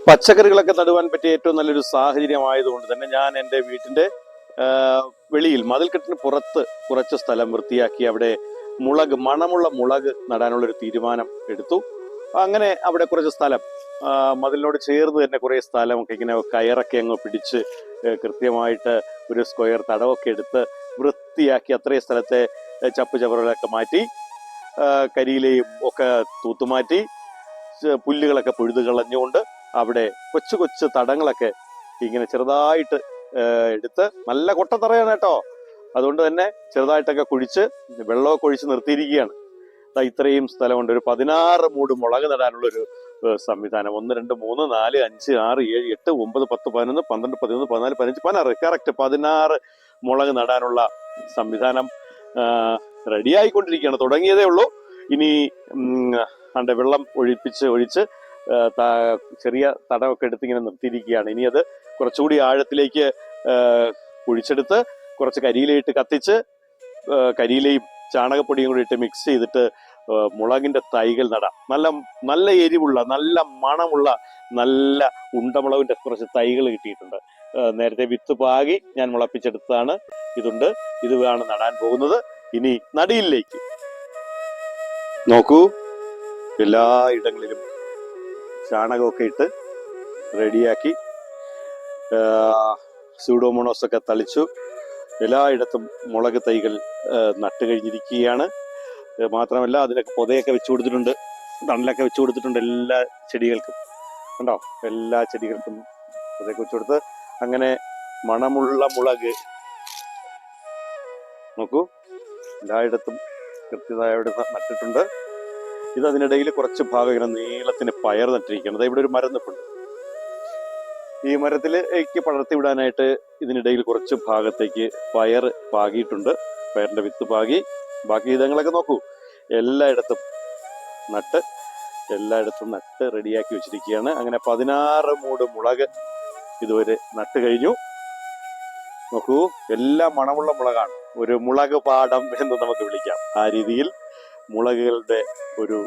പച്ചക്കറികളൊക്കെ നടുവാൻ പറ്റിയ ഏറ്റവും നല്ലൊരു സാഹചര്യമായതുകൊണ്ട് തന്നെ ഞാൻ എൻ്റെ വീട്ടിൻ്റെ വെളിയിൽ മതിൽക്കെട്ടിന് പുറത്ത് കുറച്ച് സ്ഥലം വൃത്തിയാക്കി അവിടെ മണമുള്ള മുളക് നടാനുള്ളൊരു തീരുമാനം എടുത്തു. അങ്ങനെ അവിടെ കുറച്ച് സ്ഥലം മതിലിനോട് ചേർന്ന് തന്നെ കുറേ സ്ഥലമൊക്കെ ഇങ്ങനെ കയറൊക്കെ അങ്ങ് പിടിച്ച് കൃത്യമായിട്ട് ഒരു സ്ക്വയർ തടവൊക്കെ എടുത്ത് വൃത്തിയാക്കി അത്രയും സ്ഥലത്തെ ചപ്പ് ചവറുകളൊക്കെ മാറ്റി കരിയിലെയും ഒക്കെ തൂത്തുമാറ്റി പുല്ലുകളൊക്കെ പൊഴുതു കളഞ്ഞുകൊണ്ട് അവിടെ കൊച്ചു കൊച്ചു തടങ്ങളൊക്കെ ഇങ്ങനെ ചെറുതായിട്ട് എടുത്ത് നല്ല കൊട്ടത്തറയാണ് കേട്ടോ. അതുകൊണ്ട് തന്നെ ചെറുതായിട്ടൊക്കെ കുഴിച്ച് വെള്ളമൊക്കെ ഒഴിച്ച് നിർത്തിയിരിക്കുകയാണ്. ഇത്രയും സ്ഥലമുണ്ട്. ഒരു 16 മൂട് മുളക് നടാനുള്ളൊരു സംവിധാനം. 1 2 3 4 5 6 7 8 9 10 11 12 13 14 15 16 കറക്റ്റ് 16 മുളക് നടാനുള്ള സംവിധാനം റെഡിയായിക്കൊണ്ടിരിക്കുകയാണ്. തുടങ്ങിയതേ ഉള്ളൂ. ഇനി വെള്ളം ഒഴിച്ച് ചെറിയ തടമൊക്കെ എടുത്ത് ഇങ്ങനെ നിർത്തിയിരിക്കുകയാണ്. ഇനി അത് കുറച്ചുകൂടി ആഴത്തിലേക്ക് കുഴിച്ചെടുത്ത് കുറച്ച് കരിയിലയിട്ട് കത്തിച്ച് കരിയിലയും ചാണകപ്പൊടിയും കൂടി ഇട്ട് മിക്സ് ചെയ്തിട്ട് മുളകിന്റെ തൈകൾ നടാം. നല്ല എരിവുള്ള നല്ല മണമുള്ള നല്ല ഉണ്ടമുളകിന്റെ കുറച്ച് തൈകൾ കിട്ടിയിട്ടുണ്ട്. നേരത്തെ വിത്ത് പാകി ഞാൻ മുളപ്പിച്ചെടുത്തതാണ്. ഇതാണ് നടാൻ പോകുന്നത്. ഇനി നടിയിലേക്ക് നോക്കൂ. എല്ലാ ഇടങ്ങളിലും ചാണകമൊക്കെ ഇട്ട് റെഡിയാക്കി സ്യൂഡോമോണോസ് ഒക്കെ തളിച്ചു. എല്ലായിടത്തും മുളക് തൈകൾ നട്ട് കഴിഞ്ഞിരിക്കുകയാണ്. മാത്രമല്ല അതിനൊക്കെ പൊതയൊക്കെ വെച്ചു കൊടുത്തിട്ടുണ്ട്, തണലൊക്കെ വെച്ചു കൊടുത്തിട്ടുണ്ട്. എല്ലാ ചെടികൾക്കും കണ്ടോ, എല്ലാ ചെടികൾക്കും പൊതയൊക്കെ വെച്ചു കൊടുത്ത് അങ്ങനെ മണമുള്ള മുളക് നോക്കൂ എല്ലായിടത്തും കൃത്യതയോടെ നട്ടിട്ടുണ്ട്. ഇത് അതിനിടയിൽ കുറച്ച് ഭാഗം ഇങ്ങനെ നീളത്തിന് പയർ നട്ടിരിക്കുന്നത്. ഇവിടെ ഒരു മരം നിൽപ്പുണ്ട്. ഈ മരത്തിലേക്ക് പടർത്തി വിടാനായിട്ട് ഇതിനിടയിൽ കുറച്ച് ഭാഗത്തേക്ക് പയർ പാകിയിട്ടുണ്ട്. പയറിന്റെ വിത്ത് പാകി. ബാക്കി ഇതങ്ങളൊക്കെ നോക്കൂ, എല്ലായിടത്തും നട്ട് റെഡിയാക്കി വെച്ചിരിക്കുകയാണ്. അങ്ങനെ 16 മൂട് മുളക് ഇതുവരെ നട്ട് കഴിഞ്ഞു. നോക്കൂ, എല്ലാം മണമുള്ള മുളകാണ്. ഒരു മുളക് പാടം എന്ന് നമുക്ക് വിളിക്കാം. ആ രീതിയിൽ മുളകുകളുടെ ഒരു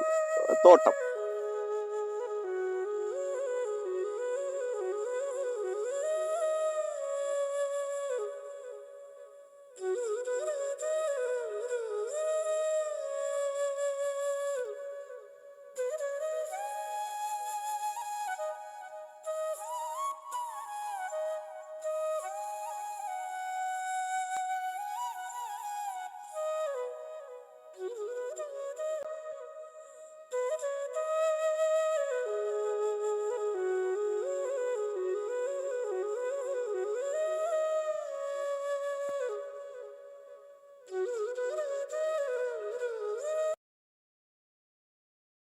തോട്ടം